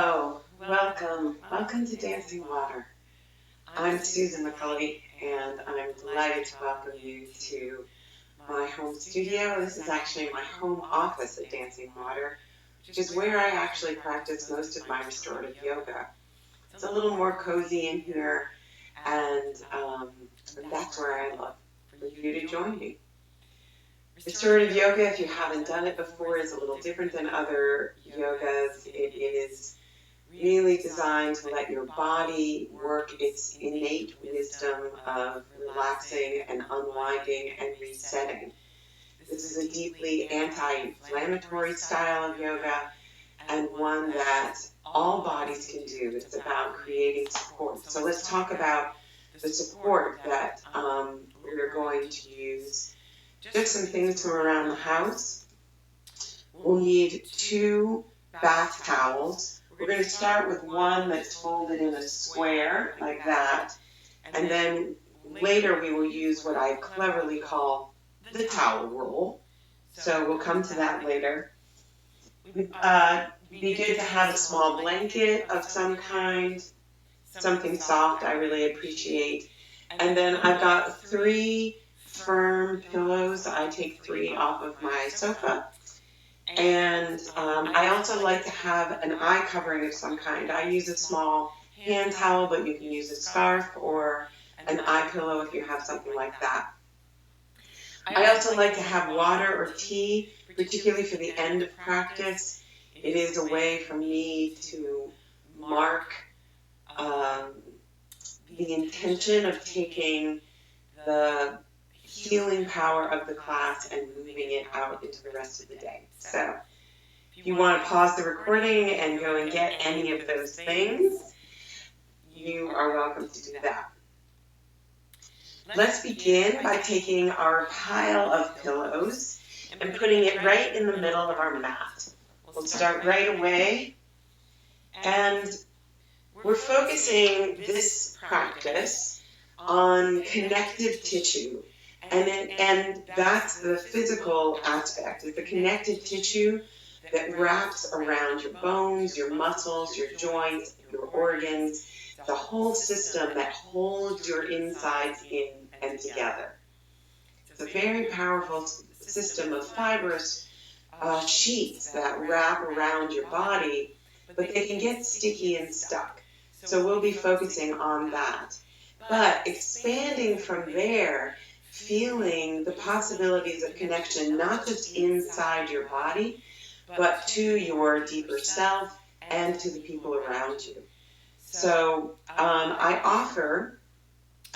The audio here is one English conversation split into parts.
Hello, welcome to Dancing Water. I'm Susan McCulley, and I'm delighted to welcome you to my home studio. This is actually my home office at Dancing Water, which is where I actually practice most of my restorative yoga. It's a little more cozy in here, and that's where I love for you to join me. Restorative yoga, if you haven't done it before, is a little different than other yogas. It is really designed to let your body work its innate wisdom of relaxing and unwinding and resetting. This is a deeply anti-inflammatory style of yoga and one that all bodies can do. It's about creating support. So let's talk about the support that we're going to use. Just some things from around the house. We'll need 2 bath towels. We're going to start with one that's folded in a square like that, and then later we will use what I cleverly call the towel roll. So we'll come to that later. It'd be good to have a small blanket of some kind, something soft I really appreciate. And then I've got 3 firm pillows. I take 3 off of my sofa. And I also like to have an eye covering of some kind. I use a small hand towel, but you can use a scarf or an eye pillow if you have something like that. I also like to have water or tea, particularly for the end of practice. It is a way for me to mark the intention of taking the healing power of the class and moving it out into the rest of the day. So if you want to pause the recording and go and get any of those things, you are welcome to do that. Let's begin by taking our pile of pillows and putting it right in the middle of our mat. We'll start right away, and we're focusing this practice on connective tissue. And that's the physical aspect. It's the connective tissue that wraps around your bones, your muscles, your joints, your organs, the whole system that holds your insides in and together. It's a very powerful system of fibrous sheets that wrap around your body, but they can get sticky and stuck. So we'll be focusing on that. But expanding from there, feeling the possibilities of connection, not just inside your body, but to your deeper self and to the people around you. So I offer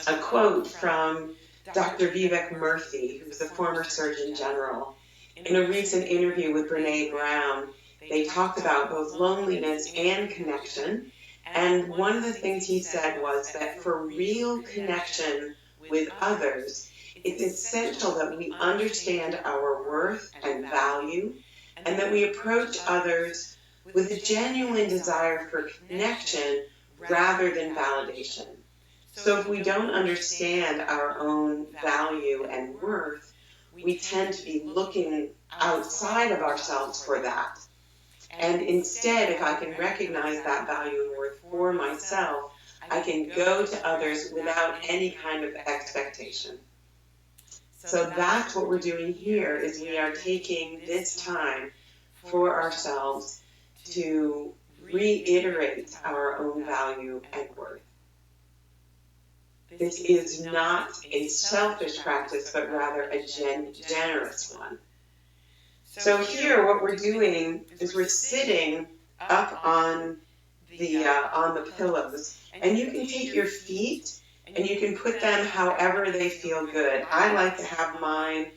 a quote from Dr. Vivek Murthy, who was a former Surgeon General. In a recent interview with Brene Brown, they talked about both loneliness and connection. And one of the things he said was that for real connection with others, it's essential that we understand our worth and value, and that we approach others with a genuine desire for connection rather than validation. So if we don't understand our own value and worth, we tend to be looking outside of ourselves for that. And instead, if I can recognize that value and worth for myself, I can go to others without any kind of expectation. So that's what we're doing here, is we are taking this time for ourselves to reiterate our own value and worth. This is not a selfish practice, but rather a generous one. So here, what we're doing is we're sitting up on the pillows, and you can take your feet and you can put them however they feel good. I like to have mine.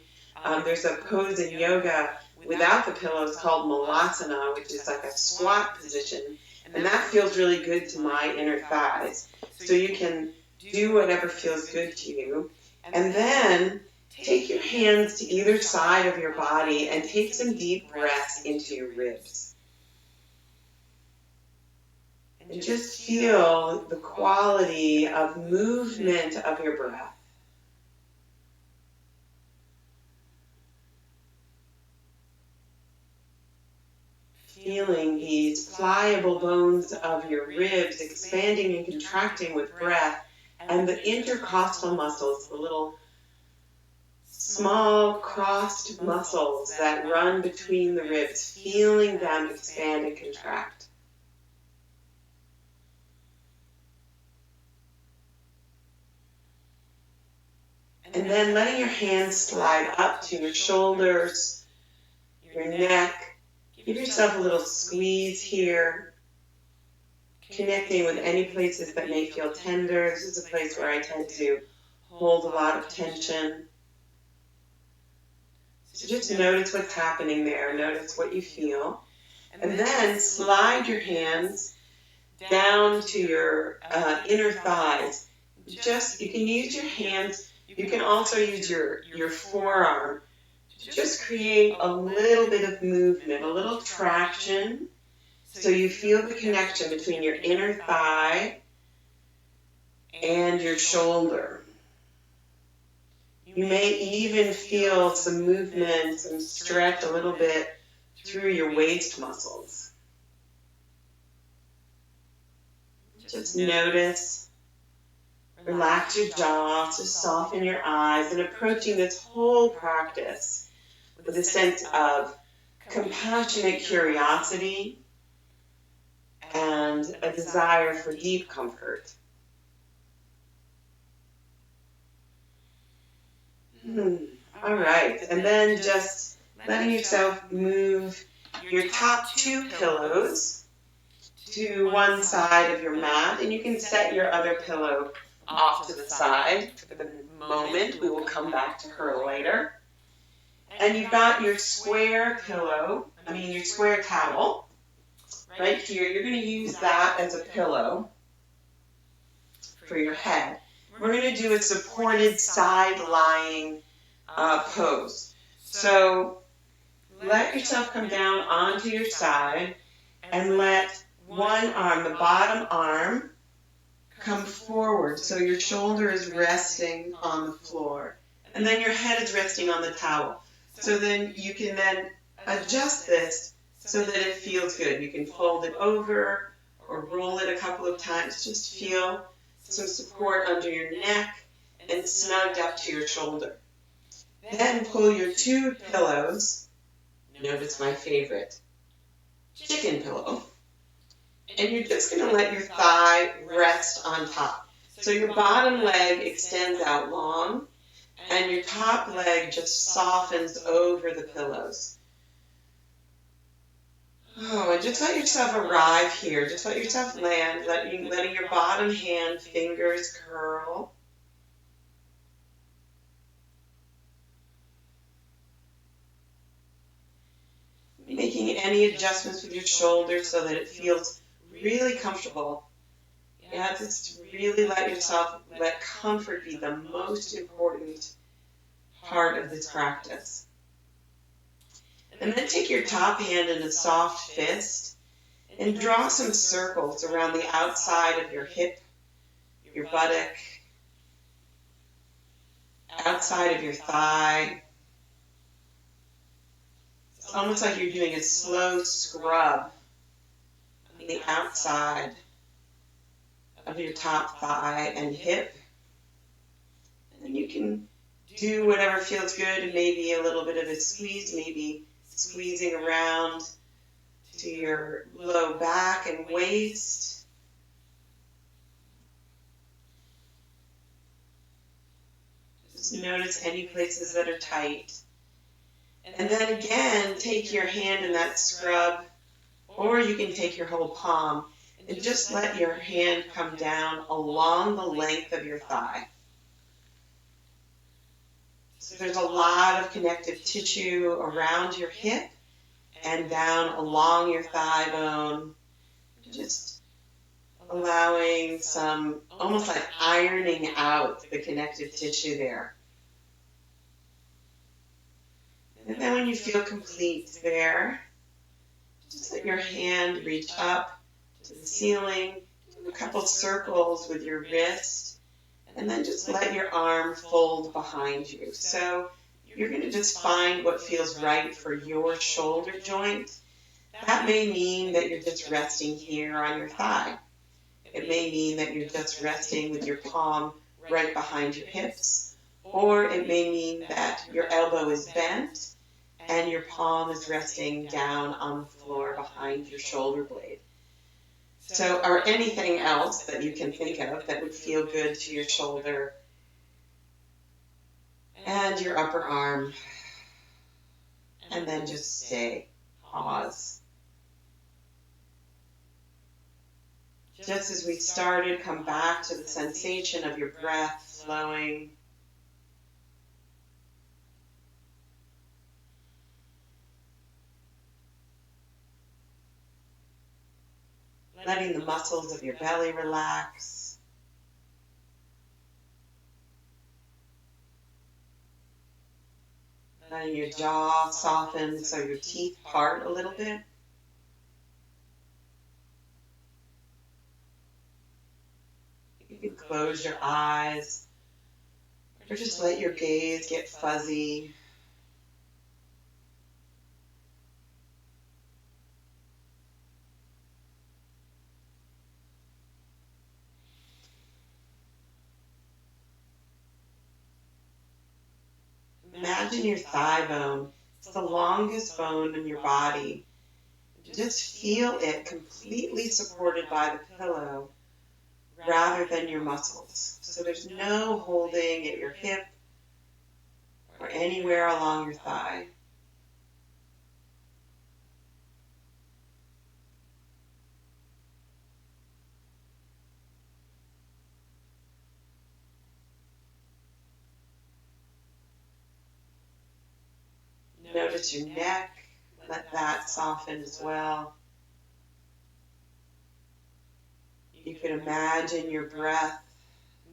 There's a pose in yoga without the pillows called malasana, which is like a squat position, and that feels really good to my inner thighs. So you can do whatever feels good to you, and then take your hands to either side of your body and take some deep breaths into your ribs. And just feel the quality of movement of your breath. Feeling these pliable bones of your ribs expanding and contracting with breath, and the intercostal muscles, the little small crossed muscles that run between the ribs, feeling them expand and contract. And then letting your hands slide up to your shoulders, your neck. Give yourself a little squeeze here, connecting with any places that may feel tender. This is a place where I tend to hold a lot of tension. So just notice what's happening there. Notice what you feel. And then slide your hands down to your inner thighs. You can use your hands. You can also use your forearm to just create a little bit of movement, a little traction, so you feel the connection between your inner thigh and your shoulder. You may even feel some movement, some stretch a little bit through your waist muscles. Just notice. Relax your jaw, just soften your eyes, and approaching this whole practice with a sense of compassionate curiosity and a desire for deep comfort. All right, and then just letting yourself move your top two pillows to one side of your mat, and you can set your other pillow off to the side for the moment. We will come back to her later. And you've got your square your square towel right here. You're going to use that as a pillow for your head. We're going to do a supported side lying pose. So let yourself come down onto your side and let one arm, the bottom arm, come forward, so your shoulder is resting on the floor. And then your head is resting on the towel. So then you can then adjust this so that it feels good. You can fold it over or roll it a couple of times. Just feel some support under your neck and snugged up to your shoulder. Then pull your two pillows. Notice my favorite, chicken pillow. And you're just going to let your thigh rest on top. So your bottom leg extends out long, and your top leg just softens over the pillows. Oh, and just let yourself arrive here. Just let yourself land, letting your bottom hand fingers curl. Making any adjustments with your shoulders so that it feels really comfortable. Yeah, just really let comfort be the most important part of this practice. And then take your top hand in a soft fist and draw some circles around the outside of your hip, your buttock, outside of your thigh. It's almost like you're doing a slow scrub on the outside of your top thigh and hip. And you can do whatever feels good, and maybe a little bit of a squeeze, maybe squeezing around to your low back and waist. Just notice any places that are tight. And then again, take your hand in that scrub, or you can take your whole palm and just let your hand come down along the length of your thigh. So there's a lot of connective tissue around your hip and down along your thigh bone, just allowing some, almost like ironing out the connective tissue there. And then when you feel complete there, just let your hand reach up to the ceiling, do a couple circles with your wrist, and then just let your arm fold behind you. So you're going to just find what feels right for your shoulder joint, That may mean that you're just resting here on your thigh. It may mean that you're just resting with your palm right behind your hips, or it may mean that your elbow is bent and your palm is resting down on the floor behind your shoulder blade. So, or anything else that you can think of that would feel good to your shoulder and your upper arm. And then just stay. Pause. Just as we started, come back to the sensation of your breath flowing. Letting the muscles of your belly relax. Letting your jaw soften so your teeth part a little bit. You can close your eyes or just let your gaze get fuzzy. Imagine your thigh bone. It's the longest bone in your body. Just feel it completely supported by the pillow rather than your muscles. So there's no holding at your hip or anywhere along your thigh. Notice your neck. Let that soften as well. You can imagine your breath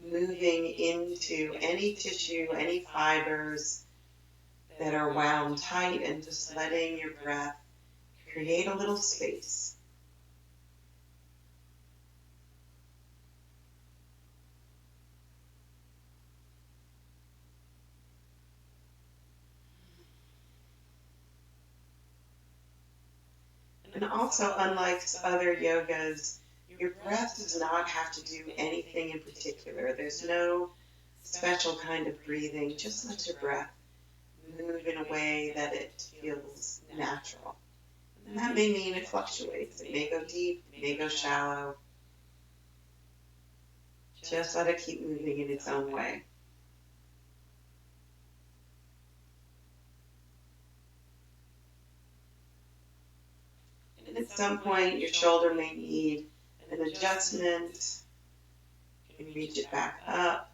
moving into any tissue, any fibers that are wound tight, and just letting your breath create a little space. And also, unlike other yogas, your breath does not have to do anything in particular. There's no special kind of breathing. Just let your breath move in a way that it feels natural. And that may mean it fluctuates. It may go deep, it may go shallow. Just let it keep moving in its own way. And at some point, your shoulder may need an adjustment. You can reach it back up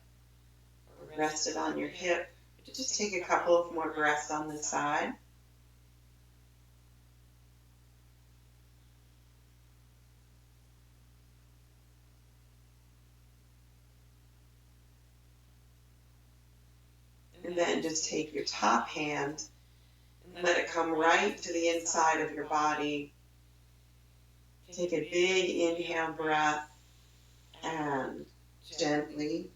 or rest it on your hip. Just take a couple of more breaths on this side. And then just take your top hand and let it come right to the inside of your body. Take a big inhale breath and gently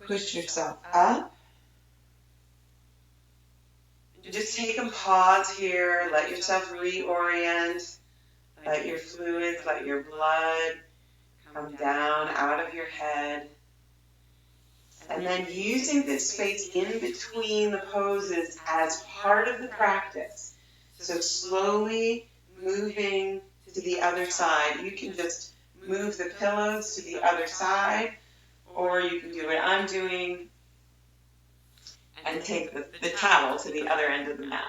push yourself up. Just take a pause here. Let yourself reorient. Let your fluids, let your blood come down out of your head. And then using this space in between the poses as part of the practice. So slowly moving to the other side. You can just move the pillows to the other side, or you can do what I'm doing and take the towel to the other end of the mat.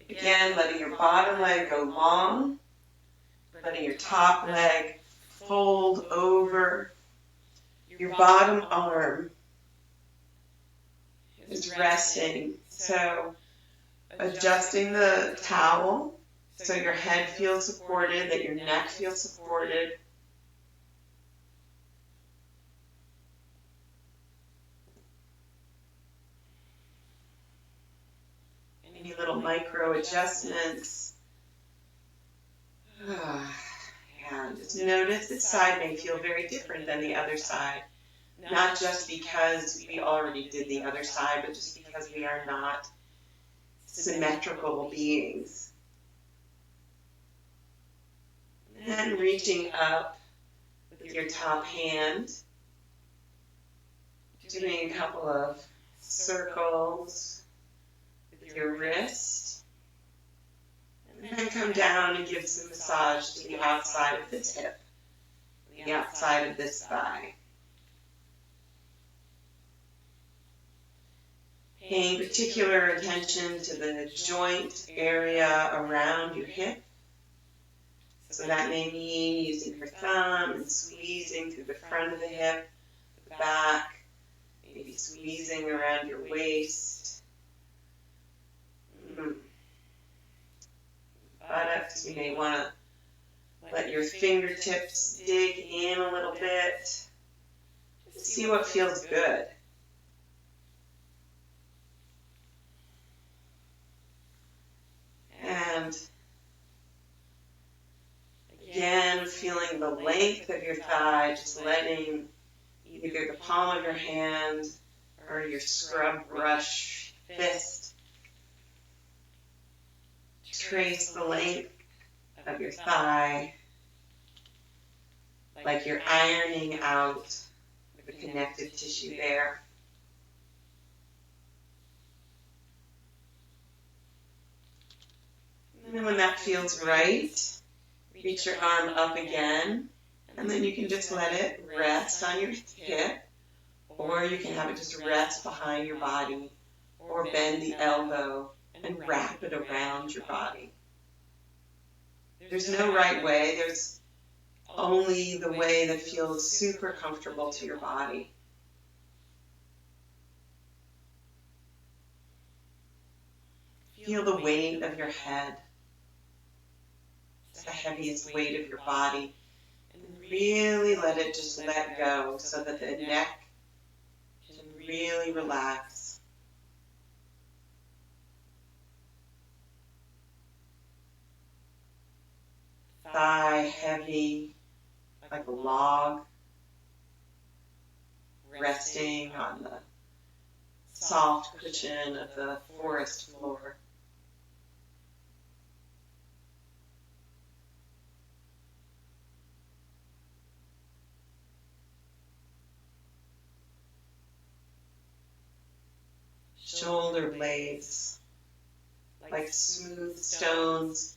Again, letting your bottom leg go long, letting your top leg fold over. Your bottom arm is resting. So adjusting the towel so your head feels supported, that your neck feels supported. Any little micro adjustments. And just notice this side may feel very different than the other side. Not just because we already did the other side, but just because we are not symmetrical beings. then reaching up with your top hand, doing a couple of circles with your wrist, and then come down and give some massage to the outside of this hip, the outside of this thigh. Paying particular attention to the joint area around your hip. So that may mean using your thumb and squeezing through the front of the hip, the back, maybe squeezing around your waist. Buttocks, you may want to let your fingertips dig in a little bit. Just see what feels good. And again, feeling the length of your thigh, just letting either the palm of your hand or your scrub brush fist trace the length of your thigh, like you're ironing out the connective tissue there. And then when that feels right, reach your arm up again, and then you can just let it rest on your hip, or you can have it just rest behind your body, or bend the elbow and wrap it around your body. There's no right way. There's only the way that feels super comfortable to your body. Feel the weight of your head. It's the heaviest weight of your body. And really let it just let go so that the neck can really relax. Thigh heavy, like a log, resting on the soft cushion of the forest floor. Shoulder blades, like smooth stones,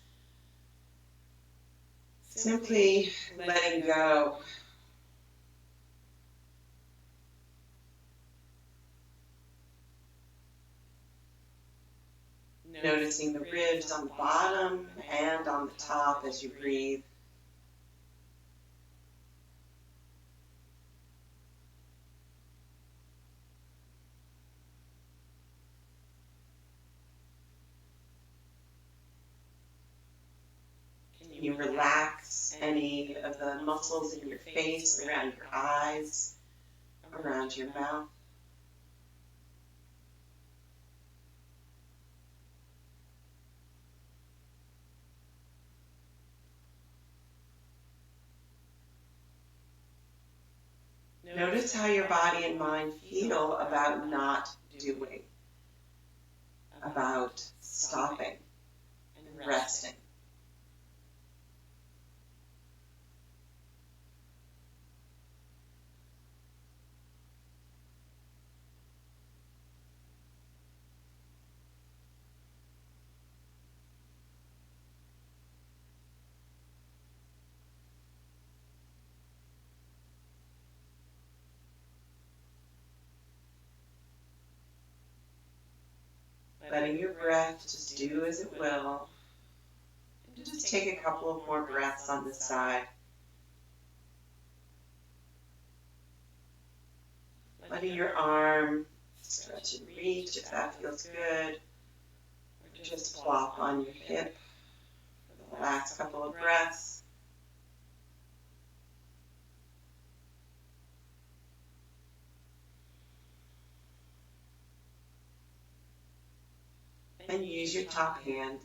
simply letting go. Noticing the ribs on the bottom and on the top as you breathe. Can you relax any of the muscles in your face, around your eyes, around your mouth? Notice how your body and mind feel about not doing, about stopping and resting. Letting your breath just do as it will. And just take a couple of more breaths on this side. Letting your arm stretch and reach if that feels good. Or just plop on your hip for the last couple of breaths. And use your top hand.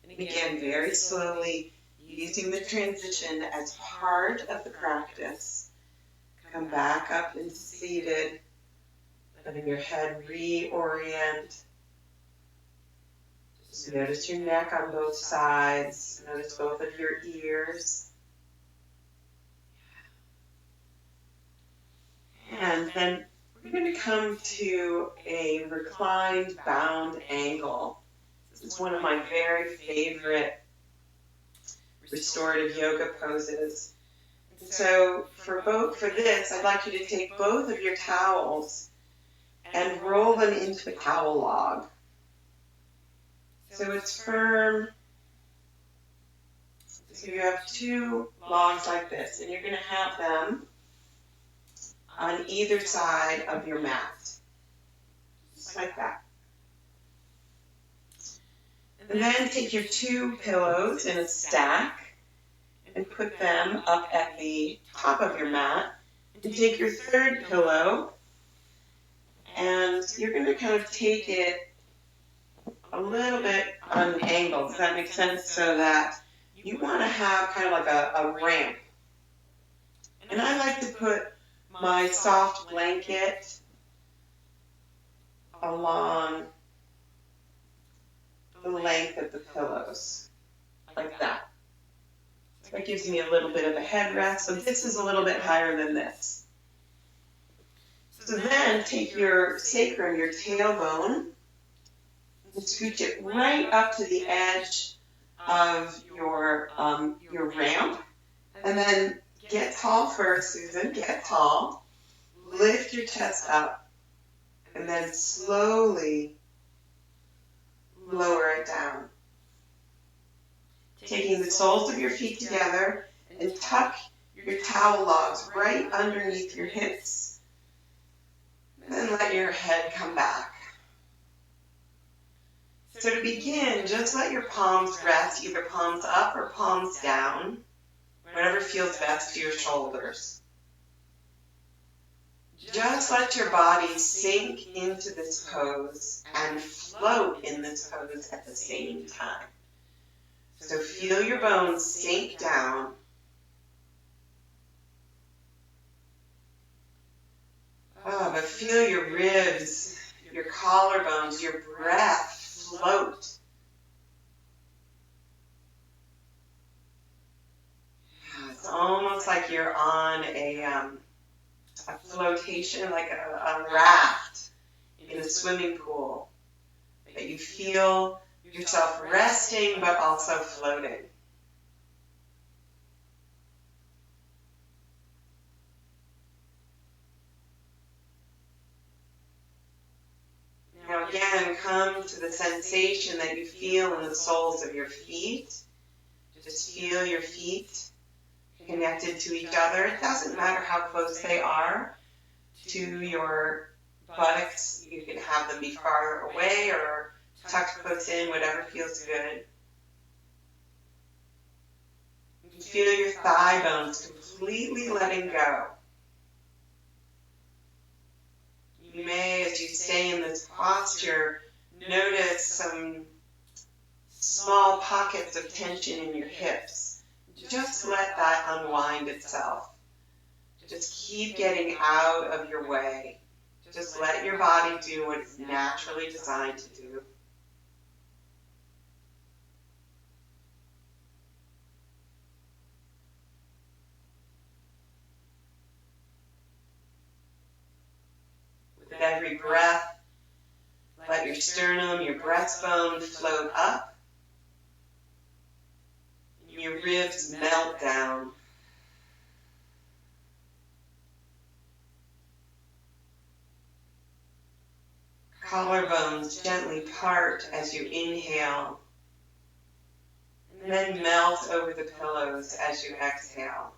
And again, very slowly, using the transition as part of the practice. Come back up into seated, letting your head reorient. Just notice your neck on both sides. Notice both of your ears. then we're going to come to a reclined bound angle. This is one of my very favorite restorative yoga poses. And so for this, I'd like you to take both of your towels and roll them into a towel log. So it's firm. So you have two logs like this, and you're going to have them on either side of your mat, just like that. And then take your two pillows in a stack and put them up at the top of your mat. And take your third pillow, and you're going to kind of take it a little bit on an angle. Does that make sense? So that you want to have kind of like a ramp. And I like to put my soft blanket along the length of the pillows, like that. So that gives me a little bit of a headrest. So this is a little bit higher than this. So then take your sacrum, your tailbone, and scooch it right up to the edge of your ramp. And then get tall first, Susan. Get tall. Lift your chest up. And then slowly lower it down. Taking the soles of your feet together and tuck your towel logs right underneath your hips. And then let your head come back. So to begin, just let your palms rest, either palms up or palms down, whatever feels best to your shoulders. Just let your body sink into this pose and float in this pose at the same time. So feel your bones sink down. Oh, but feel your ribs, your collarbones, your breath float. It's almost like you're on a flotation, like a raft in a swimming pool. That you feel yourself resting but also floating. Now again, come to the sensation that you feel in the soles of your feet. Just feel your feet connected to each other. It doesn't matter how close they are to your buttocks. You can have them be far away or tucked close in, whatever feels good. You can feel your thigh bones completely letting go. You may, as you stay in this posture, notice some small pockets of tension in your hips. Just let that unwind itself. Just keep getting out of your way. Just let your body do what it's naturally designed to do. With every breath, let your sternum, your breastbone float up. And your ribs melt down. Collarbones gently part as you inhale, and then melt over the pillows as you exhale.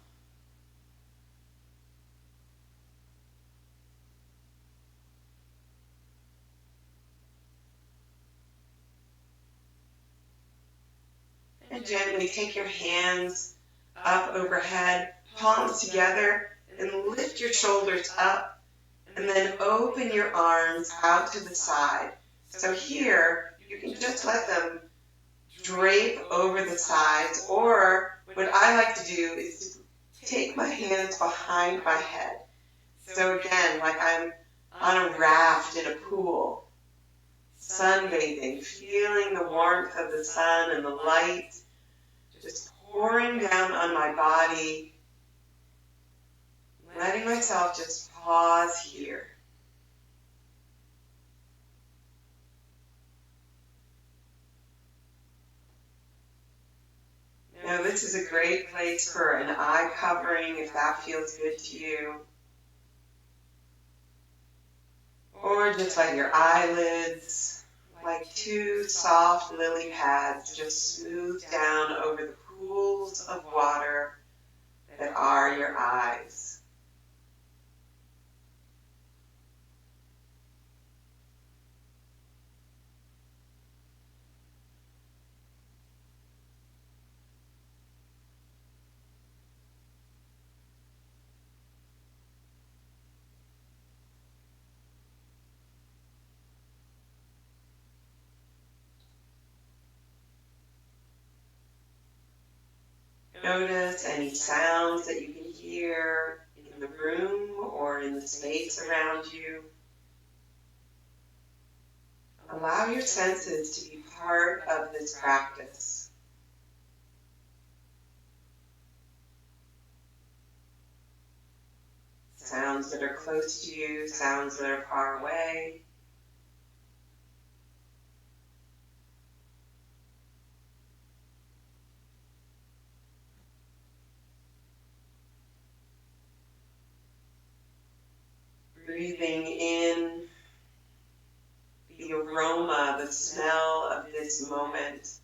And gently take your hands up overhead, palms together, and lift your shoulders up. And then open your arms out to the side. So here, you can just let them drape over the sides. Or what I like to do is to take my hands behind my head. So again, like I'm on a raft in a pool, sunbathing, feeling the warmth of the sun and the light just pouring down on my body. letting myself just pause here. Now, this is a great place for an eye covering if that feels good to you. Or just let your eyelids, like two soft lily pads, just smooth down over the pools of water that are your eyes. Notice any sounds that you can hear in the room or in the space around you. Allow your senses to be part of this practice. Sounds that are close to you, sounds that are far away. Breathing in the aroma, the smell of this moment.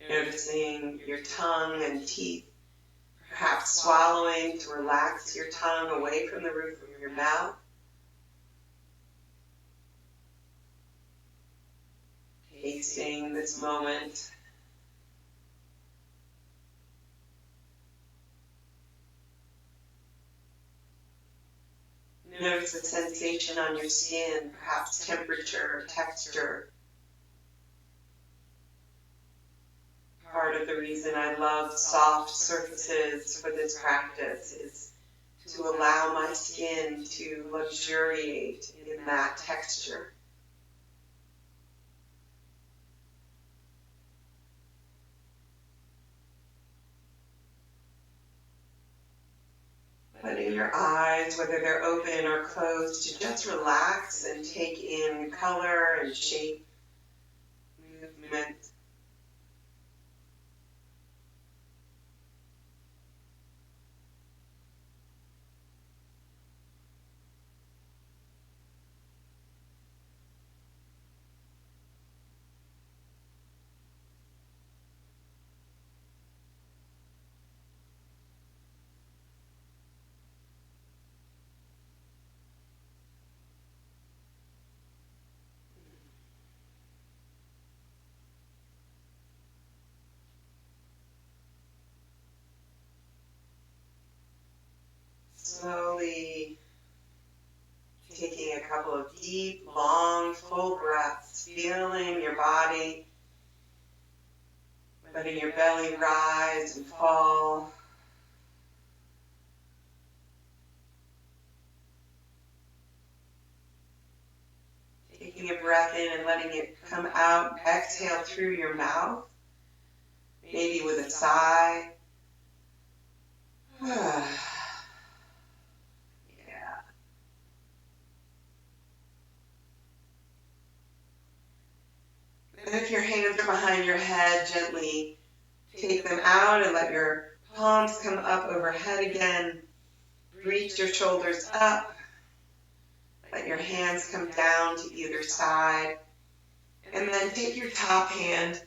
Noticing your tongue and teeth, perhaps swallowing to relax your tongue away from the roof of your mouth. Tasting this moment. Notice the sensation on your skin, perhaps temperature, texture. Part of the reason I love soft surfaces for this practice is to allow my skin to luxuriate in that texture. Letting your eyes, whether they're open or closed, to just relax and take in color and shape, movement. Slowly taking a couple of deep, long, full breaths, feeling your body, letting your belly rise and fall. Taking a breath in and letting it come out, exhale through your mouth, maybe with a sigh. And if your hands are behind your head, gently take them out and let your palms come up overhead again. Reach your shoulders up. Let your hands come down to either side. And then take your top hand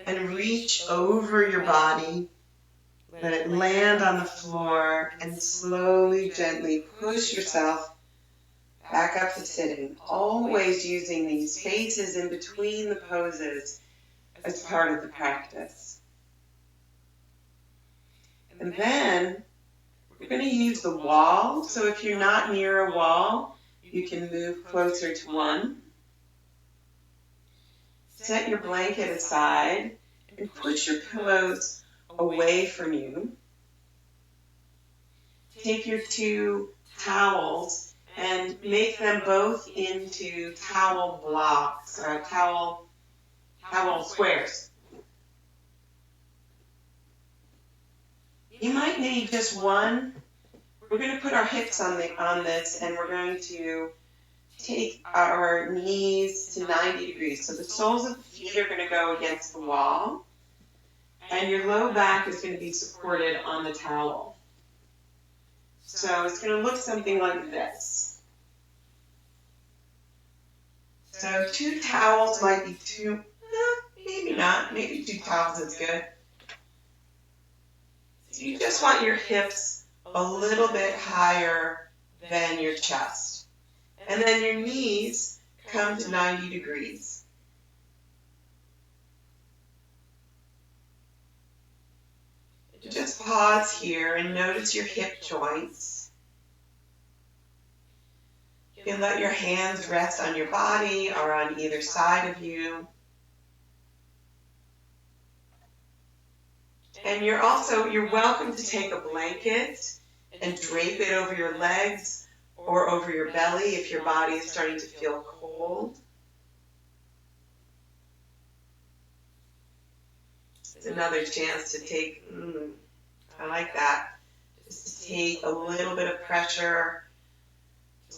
and reach over your body. Let it land on the floor and slowly, gently push yourself back up to sitting, always using these spaces in between the poses as part of the practice. And then we're going to use the wall. So if you're not near a wall, you can move closer to one. Set your blanket aside and push your pillows away from you. Take your two towels and make them both into towel blocks, towel squares. You might need just one. We're going to put our hips on this, and we're going to take our knees to 90 degrees. So the soles of the feet are going to go against the wall, and your low back is going to be supported on the towel. So it's going to look something like this. So 2 towels might be too, maybe not, maybe 2 towels is good. So you just want your hips a little bit higher than your chest. And then your knees come to 90 degrees. Just pause here and notice your hip joints. You can let your hands rest on your body or on either side of you. And you're welcome to take a blanket and drape it over your legs or over your belly if your body is starting to feel cold. It's another chance to take, I like that, just to take a little bit of pressure,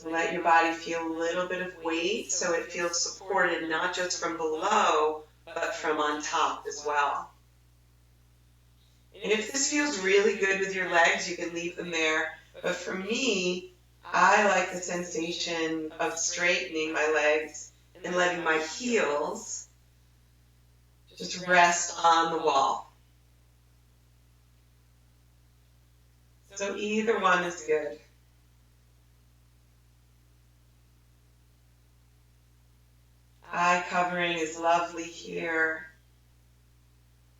to let your body feel a little bit of weight so it feels supported not just from below, but from on top as well. And if this feels really good with your legs, you can leave them there. But for me, I like the sensation of straightening my legs and letting my heels just rest on the wall. So either one is good. Eye covering is lovely here,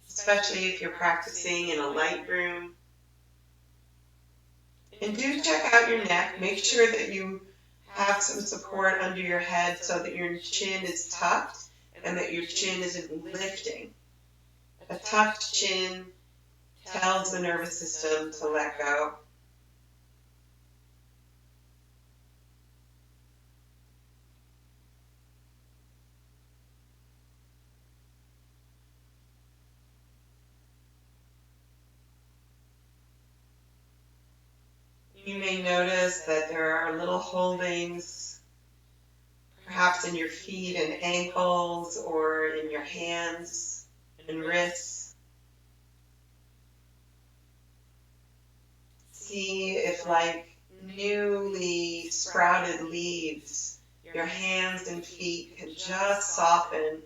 especially if you're practicing in a light room. And do check out your neck. Make sure that you have some support under your head so that your chin is tucked and that your chin isn't lifting. A tucked chin tells the nervous system to let go. You may notice that there are little holdings, perhaps in your feet and ankles or in your hands and wrists. See if, like newly sprouted leaves, your hands and feet can just soften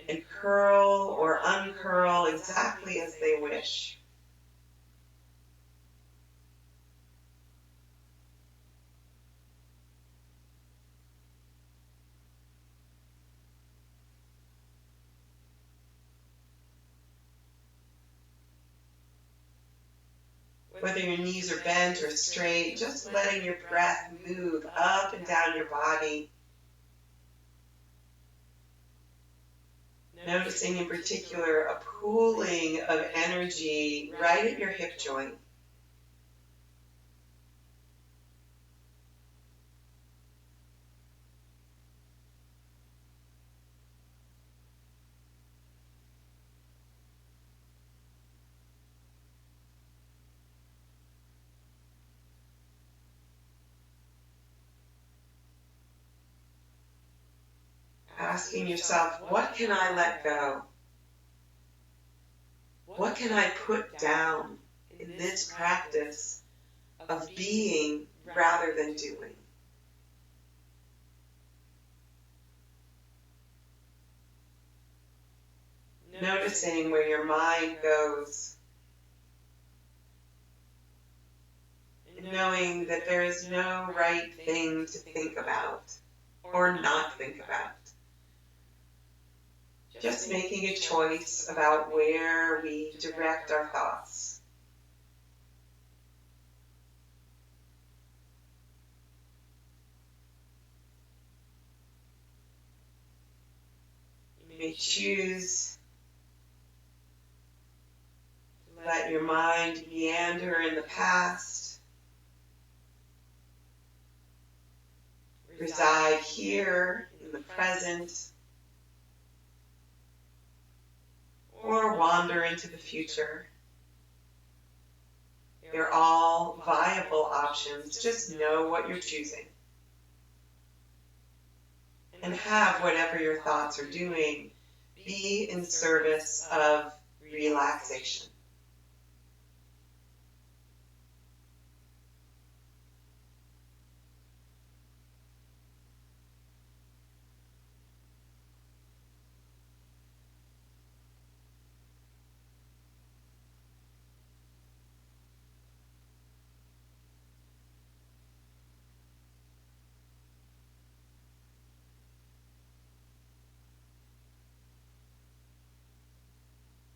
and curl or uncurl exactly as they wish. Whether your knees are bent or straight, just letting your breath move up and down your body. Noticing in particular a pooling of energy right at your hip joint. Asking yourself, what can I let go? What can I put down in this practice of being rather than doing? Noticing where your mind goes, and knowing that there is no right thing to think about or not think about. Just making a choice about where we direct our thoughts. You may choose to let your mind meander in the past, reside here in the present or wander into the future. They're all viable options. Just know what you're choosing. And have whatever your thoughts are doing be in service of relaxation.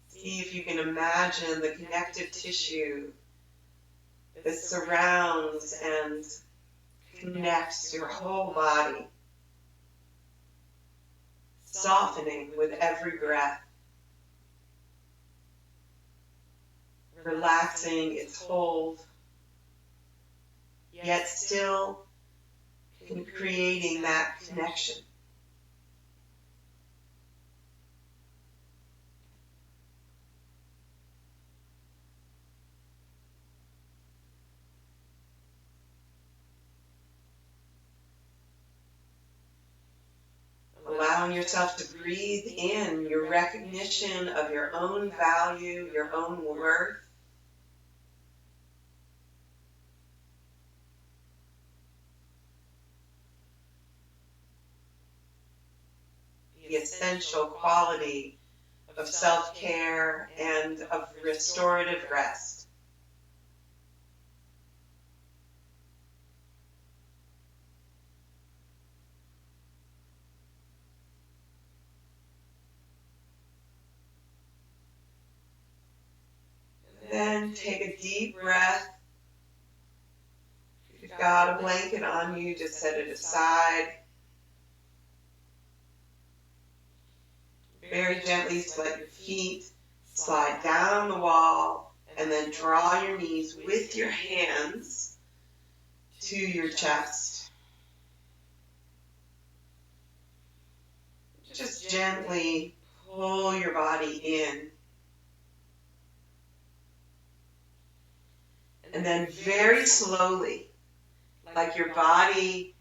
See if you can imagine the connective tissue that surrounds and connects your whole body, softening with every breath, relaxing its hold, yet still creating that connection. Allowing yourself to breathe in your recognition of your own value, your own worth. The essential quality of self-care and of restorative rest. Then take a deep breath. If you've got a blanket on you, just set it aside. Very gently let your feet slide down the wall and then draw your knees with your hands to your chest. Just gently pull your body in. And then very slowly, like your body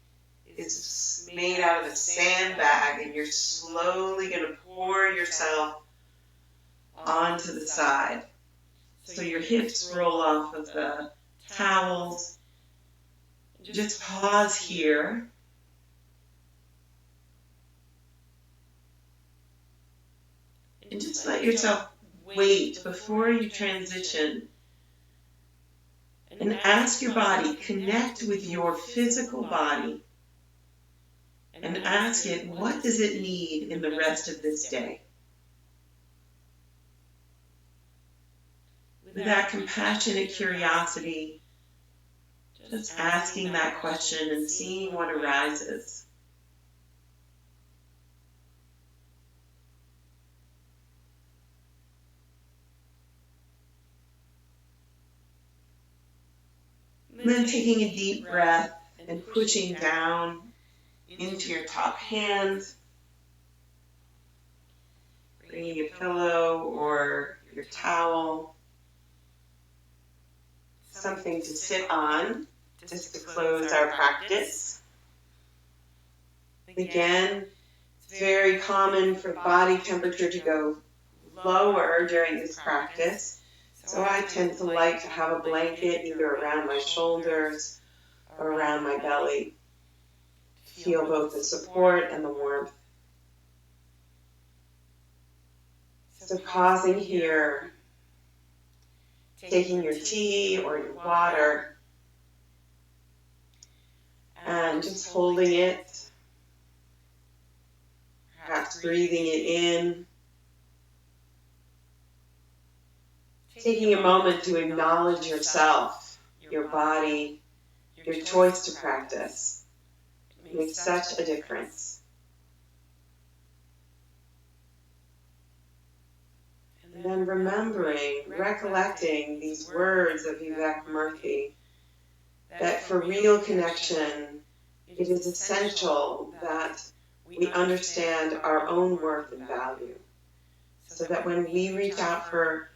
is made out of a sandbag and you're slowly going to pour yourself onto the side. So your hips roll off of the towels. Just pause here. And just let yourself wait before you transition. And ask your body, connect with your physical body, and ask it, what does it need in the rest of this day? With that compassionate curiosity, just asking that question and seeing what arises. And then taking a deep breath and pushing down into your top hand, bringing a pillow or your towel, something to sit on just to close our practice. Again, it's very common for body temperature to go lower during this practice. So I tend to like to have a blanket either around my shoulders or around my belly. Feel both the support and the warmth. So pausing here, taking your tea or your water, and just holding it, perhaps breathing it in. Taking a moment to acknowledge yourself, your body, your choice to practice. It makes such a difference. And then remembering, recollecting these words of Vivek Murthy, that for real connection it is essential that we understand our own worth and value, so that when we reach out for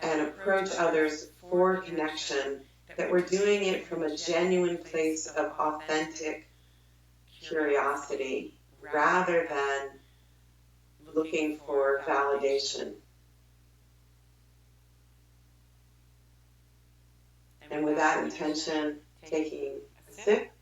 and approach others for connection, that we're doing it from a genuine place of authentic curiosity rather than looking for validation. And with that intention, taking a sip.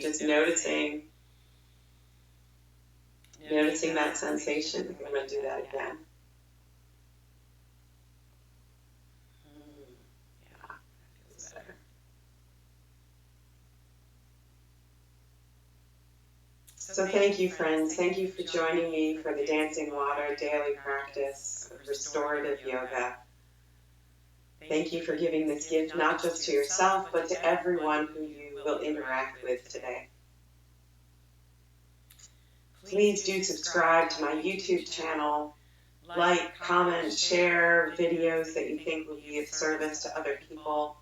just noticing that sensation. I'm going to do that again. Yeah, that feels better. So thank you, friends. Thank you for joining me for the Dancing Water daily practice of restorative yoga. Thank you for giving this gift not just to yourself, but to everyone who you will interact with today. Please do subscribe to my YouTube channel, like, comment, share videos that you think will be of service to other people.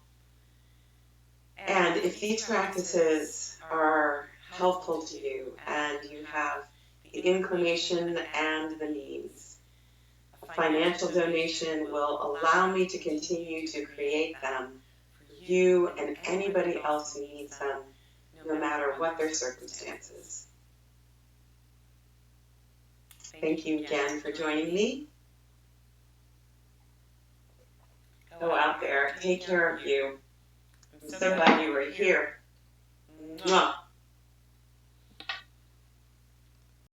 And if these practices are helpful to you and you have the inclination and the means, a financial donation will allow me to continue to create them for you and anybody else who needs them, no matter what their circumstances. Thank you again for joining me. Go out there, take care of you. I'm so glad you were here. Mwah.